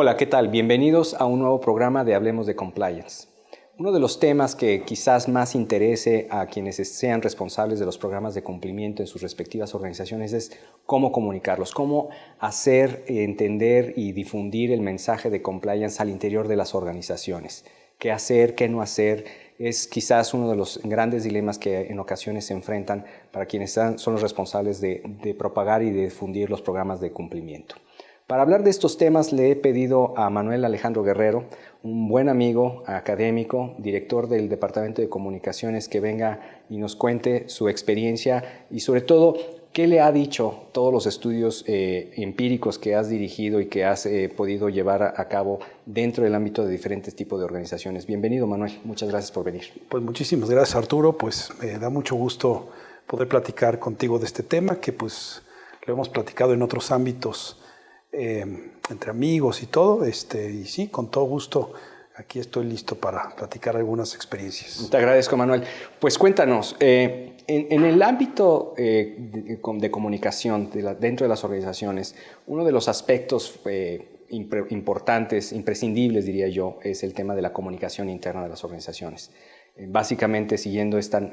Hola, ¿qué tal? Bienvenidos a un nuevo programa de Hablemos de Compliance. Uno de los temas que quizás más interese a quienes sean responsables de los programas de cumplimiento en sus respectivas organizaciones es cómo comunicarlos, cómo hacer entender y difundir el mensaje de compliance al interior de las organizaciones. Qué hacer, qué no hacer, es quizás uno de los grandes dilemas que en ocasiones se enfrentan para quienes son los responsables de propagar y de difundir los programas de cumplimiento. Para hablar de estos temas le he pedido a Manuel Alejandro Guerrero, un buen amigo académico, director del Departamento de Comunicaciones, que venga y nos cuente su experiencia y sobre todo qué le ha dicho todos los estudios empíricos que has dirigido y que has podido llevar a cabo dentro del ámbito de diferentes tipos de organizaciones. Bienvenido, Manuel. Muchas gracias por venir. Pues muchísimas gracias, Arturo. Pues me da mucho gusto poder platicar contigo de este tema que pues lo hemos platicado en otros ámbitos entre amigos y todo, y sí, con todo gusto, aquí estoy listo para platicar algunas experiencias. Te agradezco, Manuel. Pues cuéntanos, en el ámbito de comunicación dentro de las organizaciones, uno de los aspectos importantes, imprescindibles, diría yo, es el tema de la comunicación interna de las organizaciones. Básicamente siguiendo este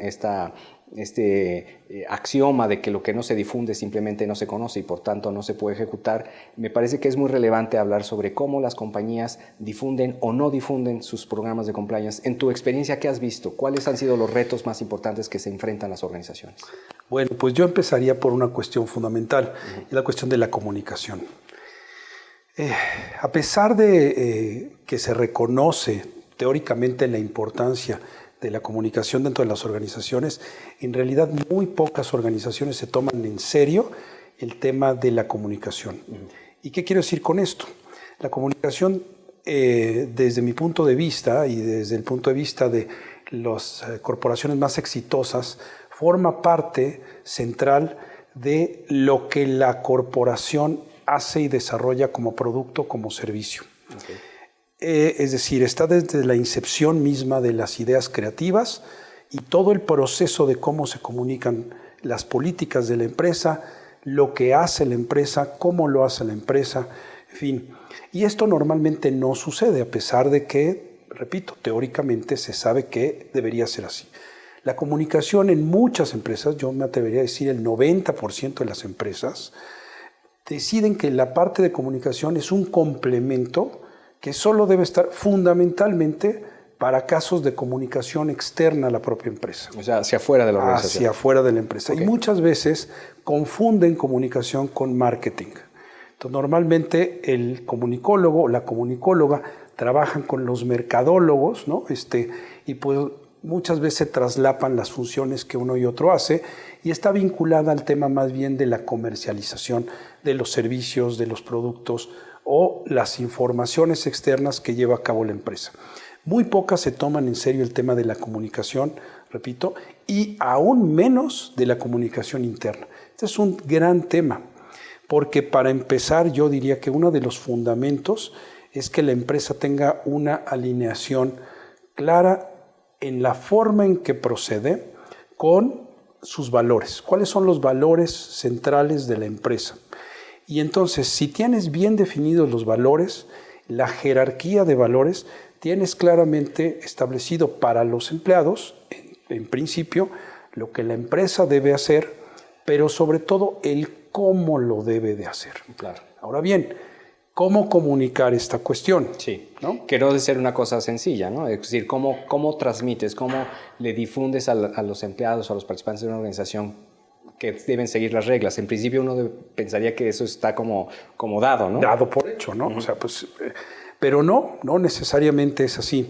axioma de que lo que no se difunde simplemente no se conoce y por tanto no se puede ejecutar, me parece que es muy relevante hablar sobre cómo las compañías difunden o no difunden sus programas de compliance. En tu experiencia, ¿qué has visto? ¿Cuáles han sido los retos más importantes que se enfrentan las organizaciones? Bueno, pues yo empezaría por una cuestión fundamental, y la cuestión de la comunicación. A pesar de que se reconoce teóricamente la importancia de la comunicación dentro de las organizaciones, en realidad muy pocas organizaciones se toman en serio el tema de la comunicación. ¿Y qué quiero decir con esto? La comunicación, desde mi punto de vista y desde el punto de vista de las corporaciones más exitosas, forma parte central de lo que la corporación hace y desarrolla como producto, como servicio. Okay. Es decir, está desde la incepción misma de las ideas creativas y todo el proceso de cómo se comunican las políticas de la empresa, lo que hace la empresa, cómo lo hace la empresa, en fin. Y esto normalmente no sucede, a pesar de que, repito, teóricamente se sabe que debería ser así. La comunicación en muchas empresas, yo me atrevería a decir el 90% de las empresas, deciden que la parte de comunicación es un complemento que solo debe estar fundamentalmente para casos de comunicación externa a la propia empresa. O sea, hacia afuera de la organización. Hacia afuera de la empresa. Okay. Y muchas veces confunden comunicación con marketing. Entonces, normalmente el comunicólogo o la comunicóloga trabajan con los mercadólogos, ¿no? Y pues muchas veces se traslapan las funciones que uno y otro hace y está vinculada al tema más bien de la comercialización de los servicios, de los productos o las informaciones externas que lleva a cabo la empresa. Muy pocas se toman en serio el tema de la comunicación, repito, y aún menos de la comunicación interna. Este es un gran tema, porque para empezar yo diría que uno de los fundamentos es que la empresa tenga una alineación clara en la forma en que procede con sus valores. ¿Cuáles son los valores centrales de la empresa? Y entonces, si tienes bien definidos los valores, la jerarquía de valores, tienes claramente establecido para los empleados, en principio, lo que la empresa debe hacer, pero sobre todo el cómo lo debe de hacer. Claro. Ahora bien, ¿cómo comunicar esta cuestión? Sí, ¿no? Que no debe ser una cosa sencilla, ¿no? Es decir, ¿cómo transmites, cómo le difundes a los empleados, a los participantes de una organización que deben seguir las reglas? En principio uno pensaría que eso está como dado, ¿no? Dado por hecho, ¿no? O sea, pues, pero no necesariamente es así.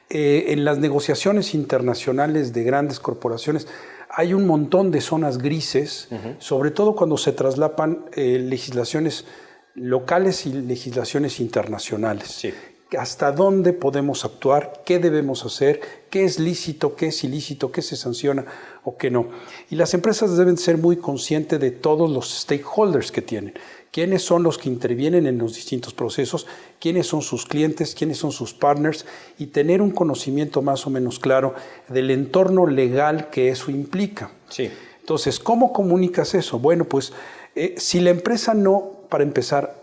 En las negociaciones internacionales de grandes corporaciones hay un montón de zonas grises, sobre todo cuando se traslapan legislaciones locales y legislaciones internacionales. Sí. ¿Hasta dónde podemos actuar? ¿Qué debemos hacer? ¿Qué es lícito? ¿Qué es ilícito? ¿Qué se sanciona o qué no? Y las empresas deben ser muy conscientes de todos los stakeholders que tienen. ¿Quiénes son los que intervienen en los distintos procesos? ¿Quiénes son sus clientes? ¿Quiénes son sus partners? Y tener un conocimiento más o menos claro del entorno legal que eso implica. Sí. Entonces, ¿cómo comunicas eso? Bueno, pues si la empresa no, para empezar,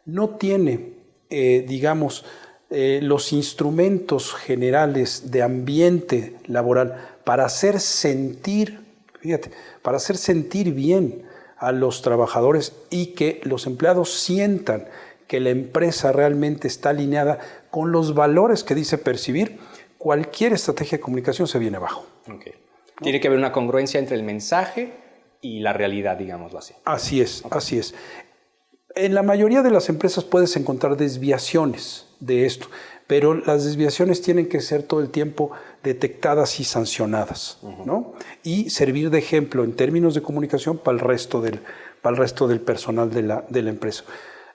no tiene los instrumentos generales de ambiente laboral para hacer sentir, para hacer sentir bien a los trabajadores y que los empleados sientan que la empresa realmente está alineada con los valores que dice percibir, cualquier estrategia de comunicación se viene abajo. Okay. Tiene que haber una congruencia entre el mensaje y la realidad, digámoslo así. Así es, así es. En la mayoría de las empresas puedes encontrar desviaciones de esto, pero las desviaciones tienen que ser todo el tiempo detectadas y sancionadas, ¿no? Y servir de ejemplo en términos de comunicación para el resto del personal de la empresa.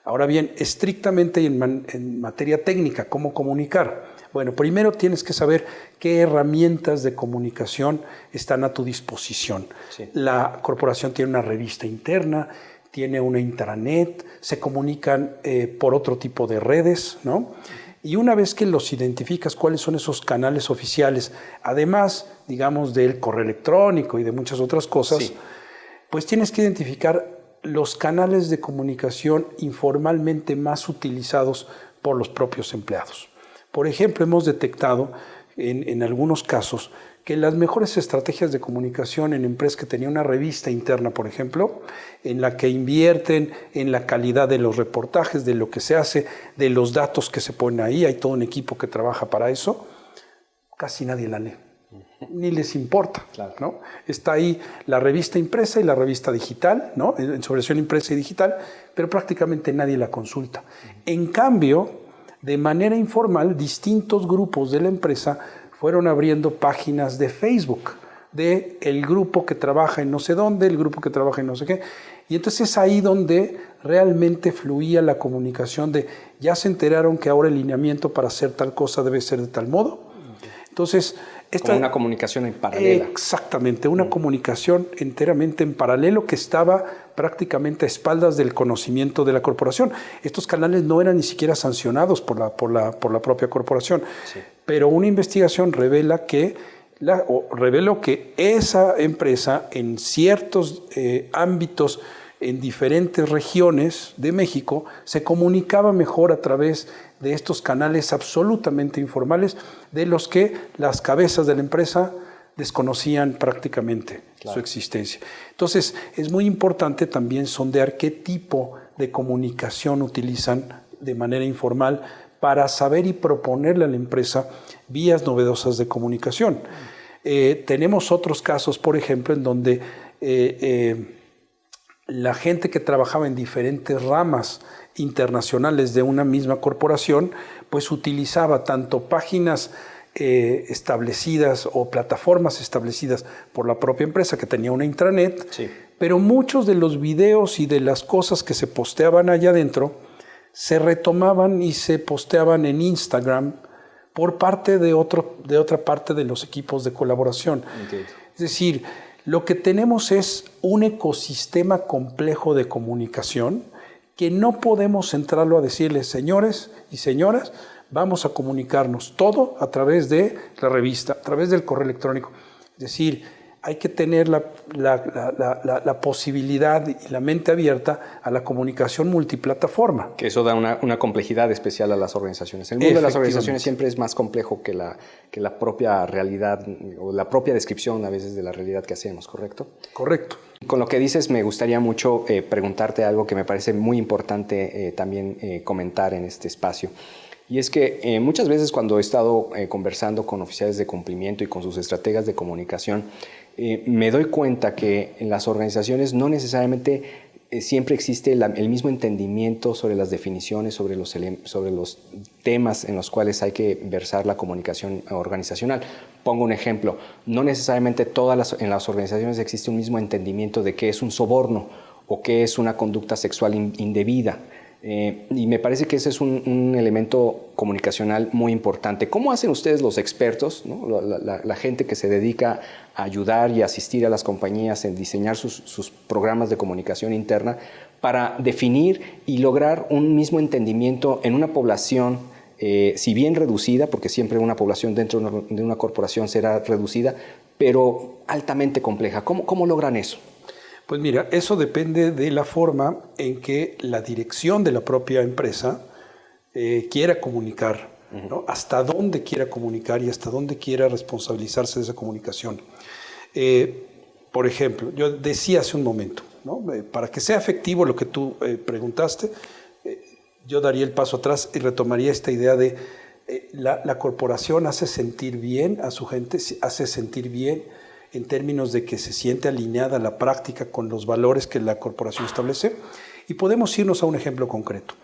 Ahora bien, estrictamente en materia técnica, ¿cómo comunicar? Bueno, primero tienes que saber qué herramientas de comunicación están a tu disposición. Sí. La corporación tiene una revista interna, tiene una intranet, se comunican por otro tipo de redes, ¿no? Y una vez que los identificas, cuáles son esos canales oficiales, además, digamos, del correo electrónico y de muchas otras cosas, sí, pues tienes que identificar los canales de comunicación informalmente más utilizados por los propios empleados. Por ejemplo, hemos detectado en algunos casos que las mejores estrategias de comunicación en empresas que tenían una revista interna, por ejemplo, en la que invierten en la calidad de los reportajes, de lo que se hace, de los datos que se ponen ahí, hay todo un equipo que trabaja para eso, casi nadie la lee, ni les importa, claro, ¿no? Está ahí la revista impresa y la revista digital, ¿no? En su versión impresa y digital, pero prácticamente nadie la consulta. En cambio, de manera informal, distintos grupos de la empresa fueron abriendo páginas de Facebook, de el grupo que trabaja en no sé dónde, el grupo que trabaja en no sé qué. Y entonces es ahí donde realmente fluía la comunicación de ya se enteraron que ahora el lineamiento para hacer tal cosa debe ser de tal modo. Entonces, como una comunicación en paralelo. Exactamente, una comunicación enteramente en paralelo que estaba prácticamente a espaldas del conocimiento de la corporación. Estos canales no eran ni siquiera sancionados por la propia corporación, sí, pero una investigación reveló que esa empresa en ciertos ámbitos en diferentes regiones de México se comunicaba mejor a través de estos canales absolutamente informales de los que las cabezas de la empresa desconocían prácticamente, claro, su existencia. Entonces, es muy importante también sondear qué tipo de comunicación utilizan de manera informal para saber y proponerle a la empresa vías novedosas de comunicación. Tenemos otros casos, por ejemplo, en donde la gente que trabajaba en diferentes ramas internacionales de una misma corporación, pues utilizaba tanto páginas establecidas o plataformas establecidas por la propia empresa que tenía una intranet, sí, pero muchos de los videos y de las cosas que se posteaban allá adentro se retomaban y se posteaban en Instagram por parte de otra parte de los equipos de colaboración. Okay. Es decir, lo que tenemos es un ecosistema complejo de comunicación que no podemos centrarlo a decirles, señores y señoras, vamos a comunicarnos todo a través de la revista, a través del correo electrónico. Es decir, hay que tener la posibilidad y la mente abierta a la comunicación multiplataforma. Que eso da una complejidad especial a las organizaciones. El mundo de las organizaciones siempre es más complejo que la propia realidad o la propia descripción a veces de la realidad que hacemos, ¿correcto? Correcto. Con lo que dices, me gustaría mucho preguntarte algo que me parece muy importante también comentar en este espacio. Y es que muchas veces cuando he estado conversando con oficiales de cumplimiento y con sus estrategas de comunicación, me doy cuenta que en las organizaciones no necesariamente siempre existe el mismo entendimiento sobre las definiciones, sobre los temas en los cuales hay que versar la comunicación organizacional. Pongo un ejemplo, no necesariamente en las organizaciones existe un mismo entendimiento de qué es un soborno o qué es una conducta sexual indebida. Y me parece que ese es un elemento comunicacional muy importante. ¿Cómo hacen ustedes los expertos, ¿no? la gente que se dedica a ayudar y asistir a las compañías en diseñar sus programas de comunicación interna para definir y lograr un mismo entendimiento en una población, si bien reducida, porque siempre una población dentro de una corporación será reducida, pero altamente compleja? ¿Cómo logran eso? Pues mira, eso depende de la forma en que la dirección de la propia empresa quiera comunicar, ¿no? Hasta dónde quiera comunicar y hasta dónde quiera responsabilizarse de esa comunicación. Por ejemplo, yo decía hace un momento, ¿no? Para que sea efectivo lo que tú preguntaste, yo daría el paso atrás y retomaría esta idea de la corporación hace sentir bien a su gente, hace sentir bien en términos de que se siente alineada la práctica con los valores que la corporación establece. Y podemos irnos a un ejemplo concreto.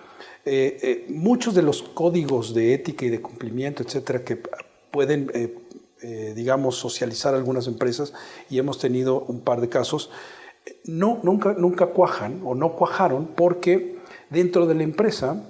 Muchos de los códigos de ética y de cumplimiento, etcétera, que pueden, digamos, socializar algunas empresas, y hemos tenido un par de casos, nunca cuajan o no cuajaron porque dentro de la empresa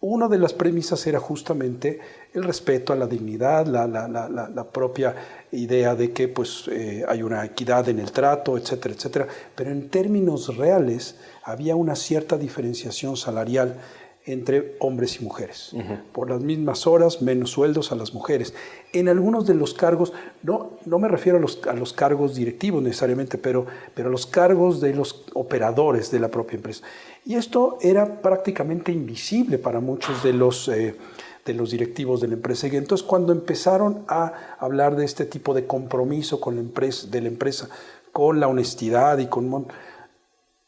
una de las premisas era justamente el respeto a la dignidad, la propia idea de que pues, hay una equidad en el trato, etcétera, etcétera. Pero en términos reales había una cierta diferenciación salarial entre hombres y mujeres. Por las mismas horas, menos sueldos a las mujeres. En algunos de los cargos, no me refiero a los cargos directivos necesariamente, pero a los cargos de los operadores de la propia empresa. Y esto era prácticamente invisible para muchos de los directivos de la empresa. Y entonces cuando empezaron a hablar de este tipo de compromiso con la empresa, con la honestidad y con...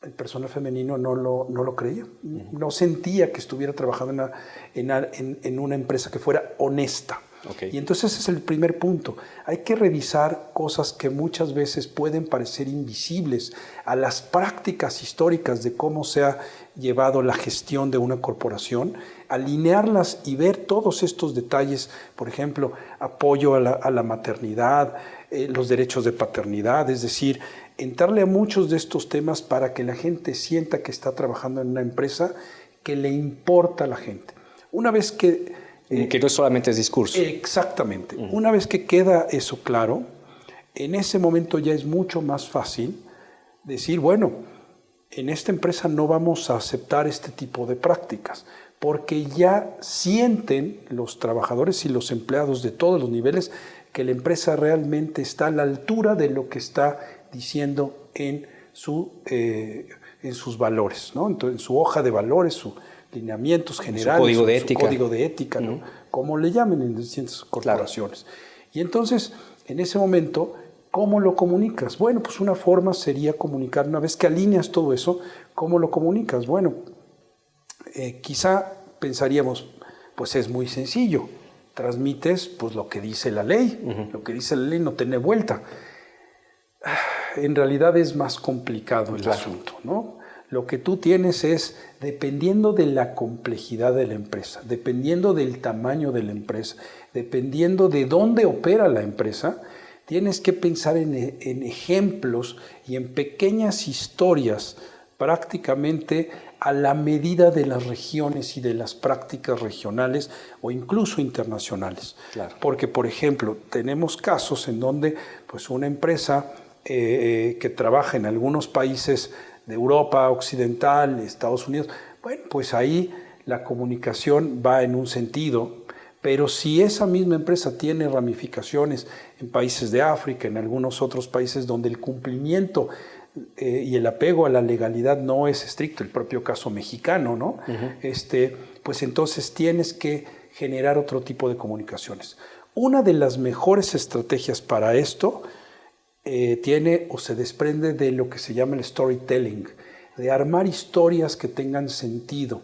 el personal femenino no lo creía, no sentía que estuviera trabajando en una empresa que fuera honesta. Okay. Y entonces ese es el primer punto. Hay que revisar cosas que muchas veces pueden parecer invisibles a las prácticas históricas de cómo se ha llevado la gestión de una corporación, alinearlas y ver todos estos detalles, por ejemplo, apoyo a la maternidad, los derechos de paternidad, es decir, entrarle a muchos de estos temas para que la gente sienta que está trabajando en una empresa que le importa a la gente. Una vez que... que no solamente es discurso. Exactamente. Una vez que queda eso claro, en ese momento ya es mucho más fácil decir, bueno, en esta empresa no vamos a aceptar este tipo de prácticas, porque ya sienten los trabajadores y los empleados de todos los niveles que la empresa realmente está a la altura de lo que está diciendo en sus valores, ¿no? Entonces, en su hoja de valores, sus lineamientos generales, su código de ética, ¿no? Como le llamen en distintas corporaciones. Claro. Y entonces, en ese momento, ¿cómo lo comunicas? Bueno, pues una forma sería comunicar, una vez que alineas todo eso, ¿cómo lo comunicas? Bueno, quizá pensaríamos, pues es muy sencillo, transmites pues lo que dice la ley, lo que dice la ley no tiene vuelta. En realidad es más complicado el asunto, ¿no? Lo que tú tienes es, dependiendo de la complejidad de la empresa, dependiendo del tamaño de la empresa, dependiendo de dónde opera la empresa, tienes que pensar en ejemplos y en pequeñas historias prácticamente a la medida de las regiones y de las prácticas regionales o incluso internacionales. Claro. Porque, por ejemplo, tenemos casos en donde pues, una empresa que trabaja en algunos países de Europa Occidental, Estados Unidos, bueno, pues ahí la comunicación va en un sentido, pero si esa misma empresa tiene ramificaciones en países de África, en algunos otros países donde el cumplimiento y el apego a la legalidad no es estricto, el propio caso mexicano, ¿no? Pues entonces tienes que generar otro tipo de comunicaciones. Una de las mejores estrategias para esto tiene o se desprende de lo que se llama el storytelling, de armar historias que tengan sentido,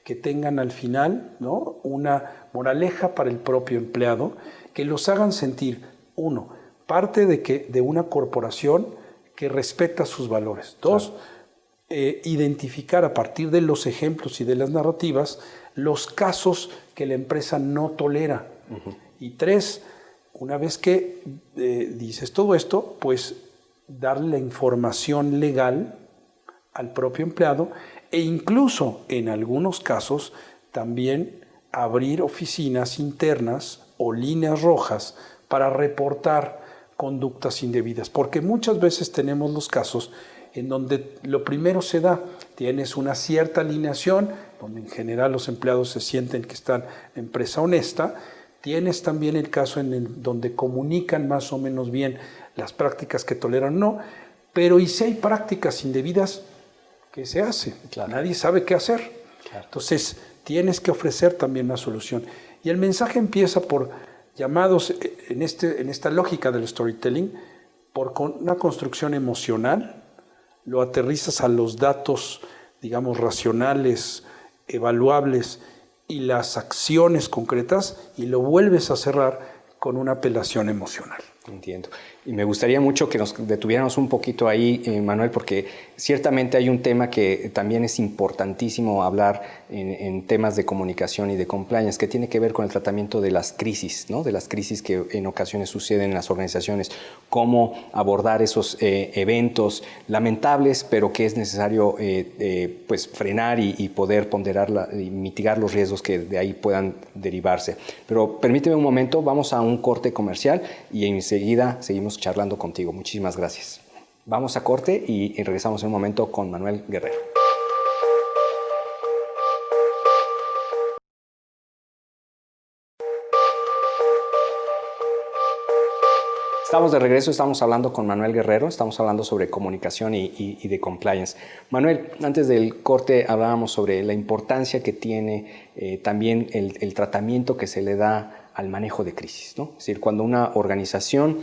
que tengan al final, ¿no? Una moraleja para el propio empleado, que los hagan sentir, uno, parte de una corporación que respeta sus valores. Dos, identificar a partir de los ejemplos y de las narrativas los casos que la empresa no tolera. Y tres, una vez que dices todo esto, pues darle la información legal al propio empleado e incluso en algunos casos también abrir oficinas internas o líneas rojas para reportar conductas indebidas, porque muchas veces tenemos los casos en donde lo primero se da, tienes una cierta alineación, donde en general los empleados se sienten que están en empresa honesta, tienes también el caso donde comunican más o menos bien las prácticas que toleran o no, pero y si hay prácticas indebidas, ¿qué se hace? Claro. Nadie sabe qué hacer. Claro. Entonces, tienes que ofrecer también una solución. Y el mensaje empieza por llamados, en esta lógica del storytelling, por una construcción emocional, lo aterrizas a los datos, digamos, racionales, evaluables y las acciones concretas y lo vuelves a cerrar con una apelación emocional. Entiendo. Y me gustaría mucho que nos detuviéramos un poquito ahí, Manuel, porque ciertamente hay un tema que también es importantísimo hablar en temas de comunicación y de compliance, que tiene que ver con el tratamiento de las crisis, ¿no? De las crisis que en ocasiones suceden en las organizaciones, cómo abordar esos eventos lamentables, pero que es necesario pues frenar y poder ponderar y mitigar los riesgos que de ahí puedan derivarse. Pero permíteme un momento, vamos a un corte comercial y enseguida seguimos charlando contigo. Muchísimas gracias. Vamos a corte y regresamos en un momento con Manuel Guerrero. Estamos de regreso, estamos hablando con Manuel Guerrero, estamos hablando sobre comunicación y de compliance. Manuel, antes del corte hablábamos sobre la importancia que tiene también el tratamiento que se le da al manejo de crisis, ¿no? Es decir, cuando una organización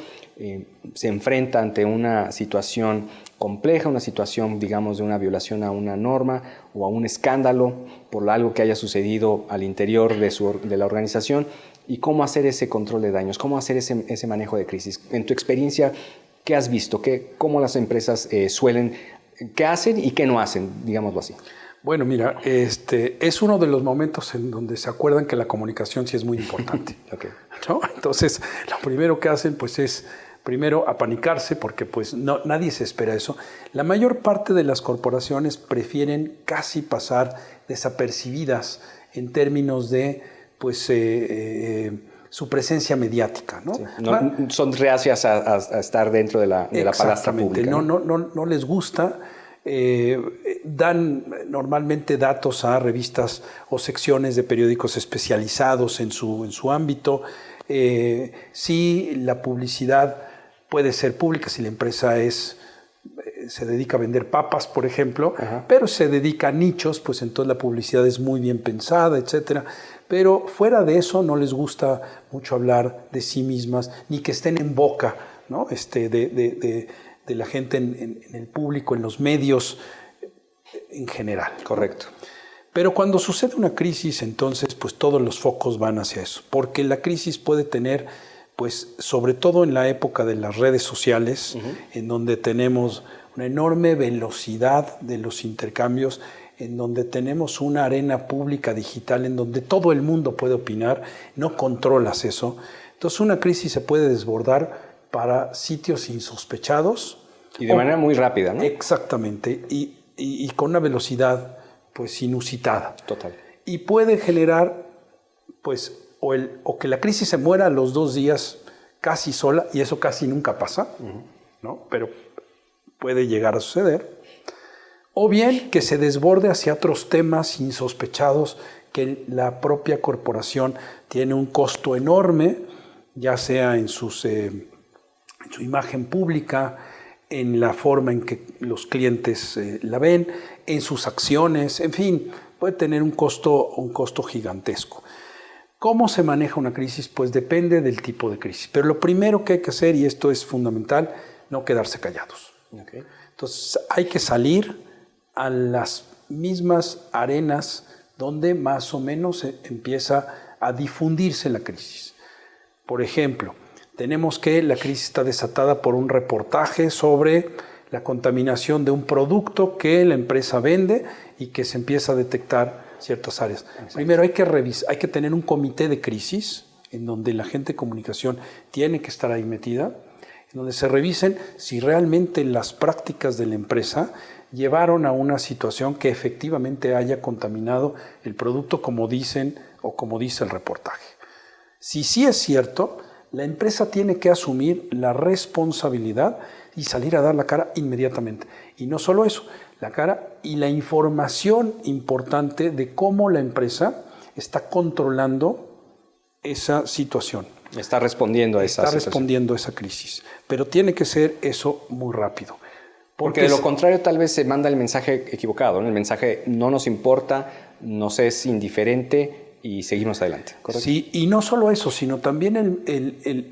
se enfrenta ante una situación compleja, una situación, digamos, de una violación a una norma o a un escándalo por algo que haya sucedido al interior de la organización, y cómo hacer ese control de daños, cómo hacer ese manejo de crisis. En tu experiencia, ¿qué has visto? ¿Cómo las empresas suelen, qué hacen y qué no hacen, digámoslo así? Bueno, mira, es uno de los momentos en donde se acuerdan que la comunicación sí es muy importante. Okay. ¿No? Entonces, lo primero que hacen pues es primero apanicarse porque pues nadie se espera eso. La mayor parte de las corporaciones prefieren casi pasar desapercibidas en términos de pues su presencia mediática, ¿no? Sí. Son reacias a estar dentro de la palestra pública. No les gusta. Dan normalmente datos a revistas o secciones de periódicos especializados en su ámbito. Sí, la publicidad puede ser pública si la empresa se dedica a vender papas, por ejemplo, pero se dedica a nichos, pues entonces la publicidad es muy bien pensada, etcétera. Pero fuera de eso no les gusta mucho hablar de sí mismas, ni que estén en boca, ¿no? de la gente en el público, en los medios en general. Correcto. Pero cuando sucede una crisis, entonces pues todos los focos van hacia eso, porque la crisis puede tener, pues sobre todo en la época de las redes sociales, en donde tenemos una enorme velocidad de los intercambios, en donde tenemos una arena pública digital, en donde todo el mundo puede opinar, no controlas eso. Entonces una crisis se puede desbordar para sitios insospechados. Y de manera muy rápida, ¿no? Exactamente, y con una velocidad pues inusitada. Total. Y puede generar pues o que la crisis se muera a los 2 días casi sola, y eso casi nunca pasa, ¿no? Pero puede llegar a suceder. O bien que se desborde hacia otros temas insospechados que la propia corporación tiene un costo enorme, ya sea en su imagen pública, en la forma en que los clientes la ven, en sus acciones, en fin, puede tener un costo gigantesco. ¿Cómo se maneja una crisis? Pues depende del tipo de crisis. Pero lo primero que hay que hacer, y esto es fundamental, no quedarse callados. Okay. Entonces hay que salir a las mismas arenas donde más o menos empieza a difundirse la crisis. Por ejemplo, tenemos que la crisis está desatada por un reportaje sobre la contaminación de un producto que la empresa vende y que se empieza a detectar ciertas áreas. Exacto. Primero hay que tener un comité de crisis en donde la gente de comunicación tiene que estar ahí metida, en donde se revisen si realmente las prácticas de la empresa llevaron a una situación que efectivamente haya contaminado el producto como dicen o como dice el reportaje. Si sí es cierto, la empresa tiene que asumir la responsabilidad y salir a dar la cara inmediatamente. Y no solo eso, la cara y la información importante de cómo la empresa está controlando esa situación. Está respondiendo a esa situación. Está respondiendo a esa crisis. Pero tiene que ser eso muy rápido. Porque de lo contrario tal vez se manda el mensaje equivocado, ¿no? El mensaje no nos importa, nos es indiferente y seguimos adelante, ¿correcto? Sí, y no solo eso, sino también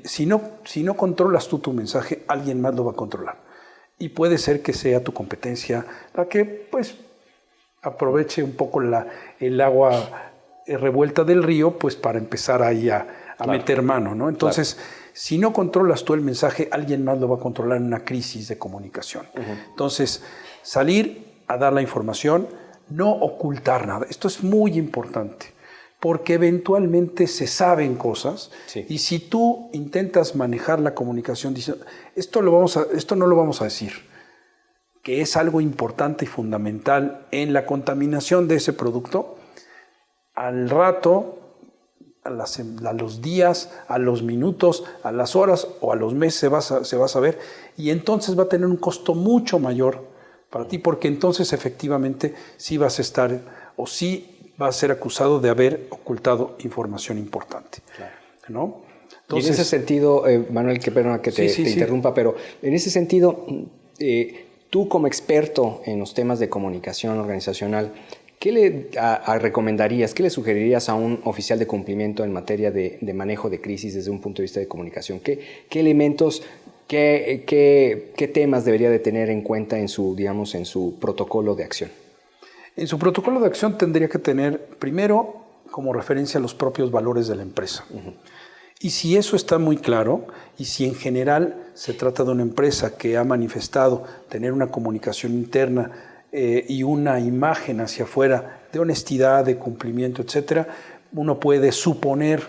si no controlas tú tu mensaje, alguien más lo va a controlar. Y puede ser que sea tu competencia la que pues aproveche un poco el agua revuelta del río pues para empezar ahí a Claro. meter mano, ¿no? Entonces, Claro. si no controlas tú el mensaje, alguien más lo va a controlar en una crisis de comunicación. Entonces, salir a dar la información, no ocultar nada. Esto es muy importante, porque eventualmente se saben cosas, Sí. y si tú intentas manejar la comunicación diciendo, esto no lo vamos a decir, que es algo importante y fundamental en la contaminación de ese producto, al rato, a los días, a los minutos, a las horas o a los meses se va a saber, y entonces va a tener un costo mucho mayor para ti, porque entonces efectivamente sí vas a estar o sí vas a ser acusado de haber ocultado información importante. Claro. ¿No? Entonces, y en ese sentido, Manuel, qué pena que te interrumpa, pero en ese sentido, tú como experto en los temas de comunicación organizacional, ¿qué le recomendarías, qué le sugerirías a un oficial de cumplimiento en materia de manejo de crisis desde un punto de vista de comunicación? ¿Qué elementos, qué temas debería de tener en cuenta en su protocolo de acción? En su protocolo de acción tendría que tener, primero, como referencia los propios valores de la empresa. Y si eso está muy claro, y si en general se trata de una empresa que ha manifestado tener una comunicación interna y una imagen hacia afuera de honestidad, de cumplimiento, etcétera, uno puede suponer,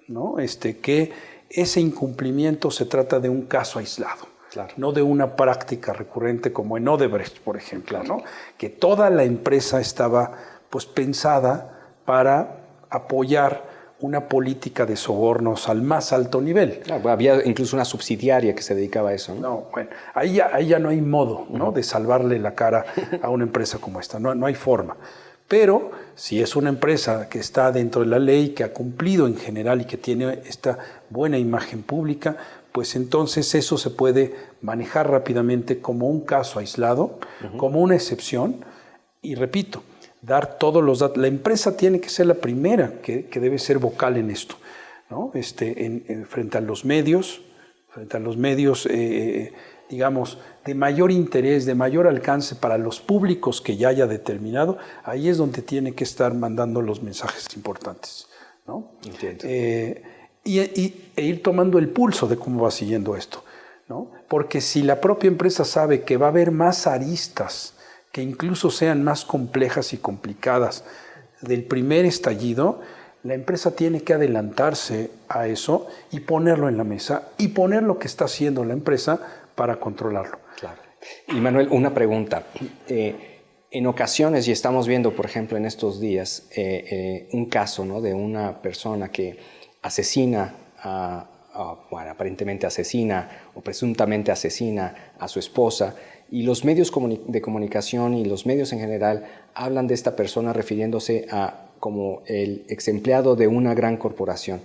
¿no? Que ese incumplimiento se trata de un caso aislado. Claro. No de una práctica recurrente como en Odebrecht, por ejemplo, ¿no? Que toda la empresa estaba pues pensada para apoyar una política de sobornos al más alto nivel. Claro, había incluso una subsidiaria que se dedicaba a eso, ¿no? No, bueno, ahí ya no hay modo, ¿no? De salvarle la cara a una empresa como esta, no hay forma. Pero si es una empresa que está dentro de la ley, que ha cumplido en general y que tiene esta buena imagen pública, pues entonces eso se puede manejar rápidamente como un caso aislado, como una excepción, y repito, dar todos los datos. La empresa tiene que ser la primera que debe ser vocal en esto, ¿no? Frente a los medios, digamos, de mayor interés, de mayor alcance para los públicos que ya haya determinado, ahí es donde tiene que estar mandando los mensajes importantes, ¿no? Entiendo. E ir tomando el pulso de cómo va siguiendo esto, ¿no? Porque si la propia empresa sabe que va a haber más aristas que incluso sean más complejas y complicadas del primer estallido, la empresa tiene que adelantarse a eso y ponerlo en la mesa y poner lo que está haciendo la empresa para controlarlo. Claro. Y Manuel, una pregunta. En ocasiones, y estamos viendo, por ejemplo, en estos días, un caso, ¿no?, de una persona que asesina bueno, aparentemente asesina o presuntamente asesina a su esposa, y los medios de comunicación y los medios en general hablan de esta persona refiriéndose a como el ex empleado de una gran corporación.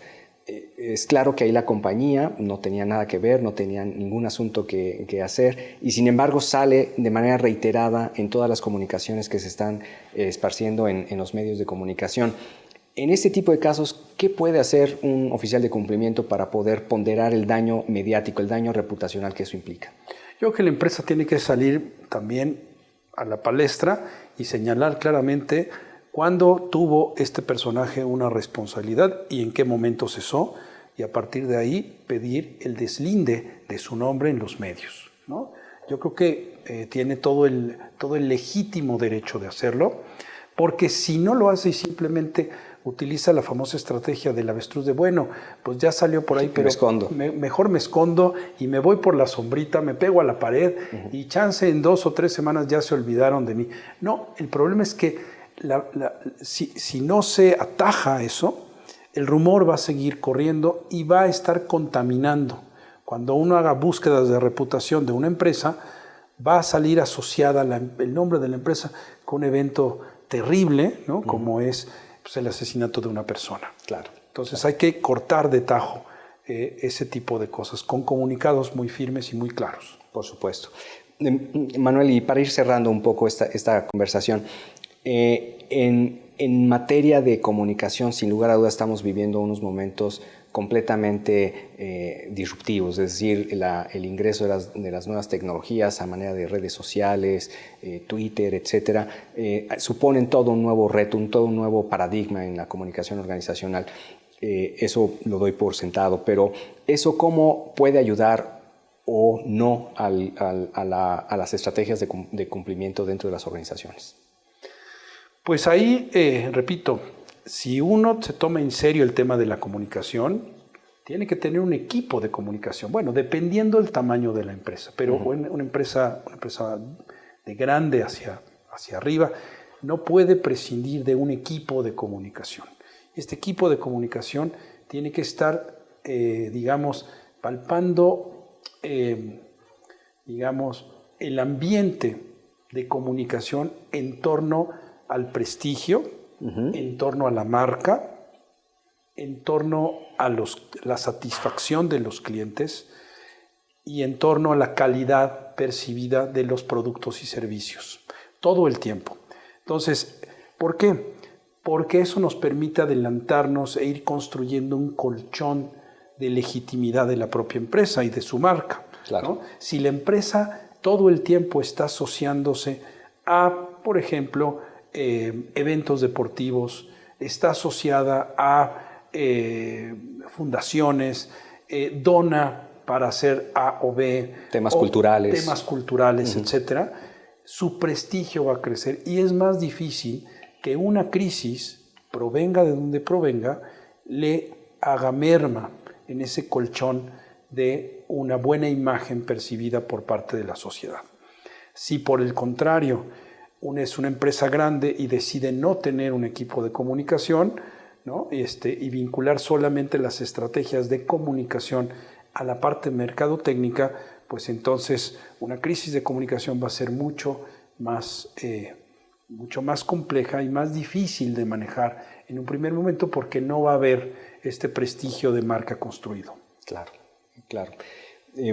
Es claro que ahí la compañía no tenía nada que ver, no tenía ningún asunto que hacer, y sin embargo sale de manera reiterada en todas las comunicaciones que se están esparciendo en los medios de comunicación. En este tipo de casos, ¿qué puede hacer un oficial de cumplimiento para poder ponderar el daño mediático, el daño reputacional que eso implica? Yo creo que la empresa tiene que salir también a la palestra y señalar claramente cuándo tuvo este personaje una responsabilidad y en qué momento cesó, y a partir de ahí pedir el deslinde de su nombre en los medios, ¿no? Yo creo que tiene todo el legítimo derecho de hacerlo, porque si no lo hace y simplemente utiliza la famosa estrategia del avestruz de, bueno, pues ya salió por ahí, pero mejor me escondo y me voy por la sombrita, me pego a la pared y chance en 2 o 3 semanas ya se olvidaron de mí. No, el problema es que si no se ataja eso, el rumor va a seguir corriendo y va a estar contaminando. Cuando uno haga búsquedas de reputación de una empresa, va a salir asociada el nombre de la empresa con un evento terrible, ¿no? Como es pues, el asesinato de una persona. Claro. Entonces hay que cortar de tajo ese tipo de cosas con comunicados muy firmes y muy claros. Por supuesto. Manuel, y para ir cerrando un poco esta conversación, En materia de comunicación, sin lugar a dudas, estamos viviendo unos momentos completamente disruptivos, es decir, el ingreso de las nuevas tecnologías a manera de redes sociales, Twitter, etcétera, suponen todo un nuevo reto, todo un nuevo paradigma en la comunicación organizacional. Eso lo doy por sentado, pero ¿eso cómo puede ayudar o no a las estrategias de cumplimiento dentro de las organizaciones? Pues ahí, repito, si uno se toma en serio el tema de la comunicación, tiene que tener un equipo de comunicación. Bueno, dependiendo del tamaño de la empresa, pero una empresa de grande hacia arriba no puede prescindir de un equipo de comunicación. Este equipo de comunicación tiene que estar, digamos, palpando, digamos, el ambiente de comunicación en torno al prestigio, en torno a la marca, en torno a la satisfacción de los clientes y en torno a la calidad percibida de los productos y servicios, todo el tiempo. Entonces, ¿por qué? Porque eso nos permite adelantarnos e ir construyendo un colchón de legitimidad de la propia empresa y de su marca. Claro. ¿No? Si la empresa todo el tiempo está asociándose a, por ejemplo, eventos deportivos, está asociada a fundaciones, dona para hacer A o B. Temas culturales. Temas culturales, etcétera. Su prestigio va a crecer y es más difícil que una crisis, provenga de donde provenga, le haga merma en ese colchón de una buena imagen percibida por parte de la sociedad. Si por el contrario, es una empresa grande y decide no tener un equipo de comunicación, ¿no? Y vincular solamente las estrategias de comunicación a la parte mercadotécnica, pues entonces una crisis de comunicación va a ser mucho más compleja y más difícil de manejar en un primer momento porque no va a haber este prestigio de marca construido. Claro, claro.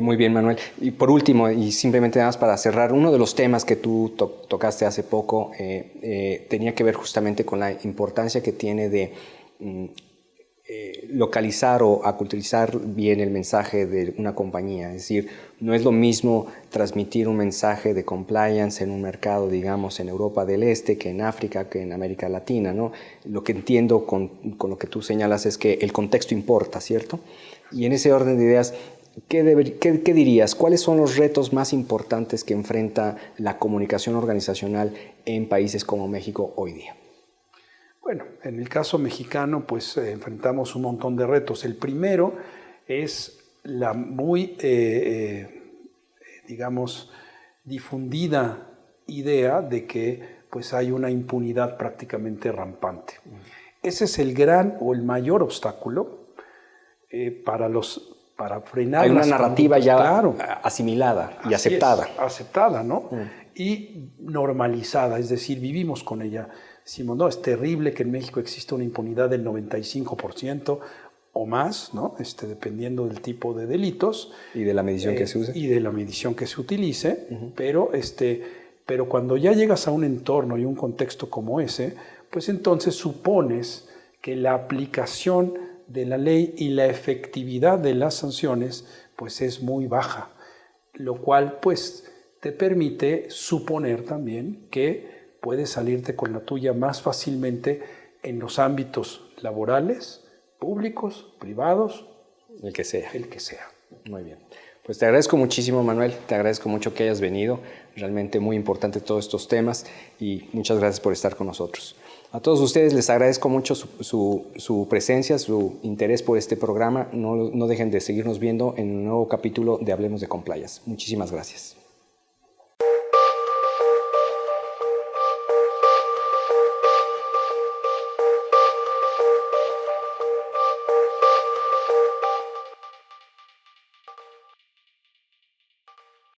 Muy bien, Manuel. Y por último, y simplemente nada más para cerrar, uno de los temas que tú tocaste hace poco tenía que ver justamente con la importancia que tiene de localizar o aculturizar bien el mensaje de una compañía. Es decir, no es lo mismo transmitir un mensaje de compliance en un mercado, digamos, en Europa del Este, que en África, que en América Latina, ¿no? Lo que entiendo con lo que tú señalas es que el contexto importa, ¿cierto? Y en ese orden de ideas, ¿qué dirías? ¿Cuáles son los retos más importantes que enfrenta la comunicación organizacional en países como México hoy día? Bueno, en el caso mexicano, pues enfrentamos un montón de retos. El primero es la muy, digamos, difundida idea de que pues hay una impunidad prácticamente rampante. Ese es el gran o el mayor obstáculo para frenar. Hay una narrativa ya claro, asimilada y aceptada. Aceptada, ¿no? Y normalizada, es decir, vivimos con ella. Decimos, no, es terrible que en México exista una impunidad del 95% o más, ¿no? Dependiendo del tipo de delitos. Y de la medición que se use. Y de la medición que se utilice, pero cuando ya llegas a un entorno y un contexto como ese, pues entonces supones que la aplicación de la ley y la efectividad de las sanciones pues es muy baja, lo cual pues te permite suponer también que puedes salirte con la tuya más fácilmente en los ámbitos laborales, públicos, privados. El que sea. El que sea. Muy bien. Pues te agradezco muchísimo, Manuel. Te agradezco mucho que hayas venido. Realmente muy importante todos estos temas y muchas gracias por estar con nosotros. A todos ustedes les agradezco mucho su presencia, su interés por este programa. No dejen de seguirnos viendo en un nuevo capítulo de Hablemos de Compliance. Muchísimas gracias.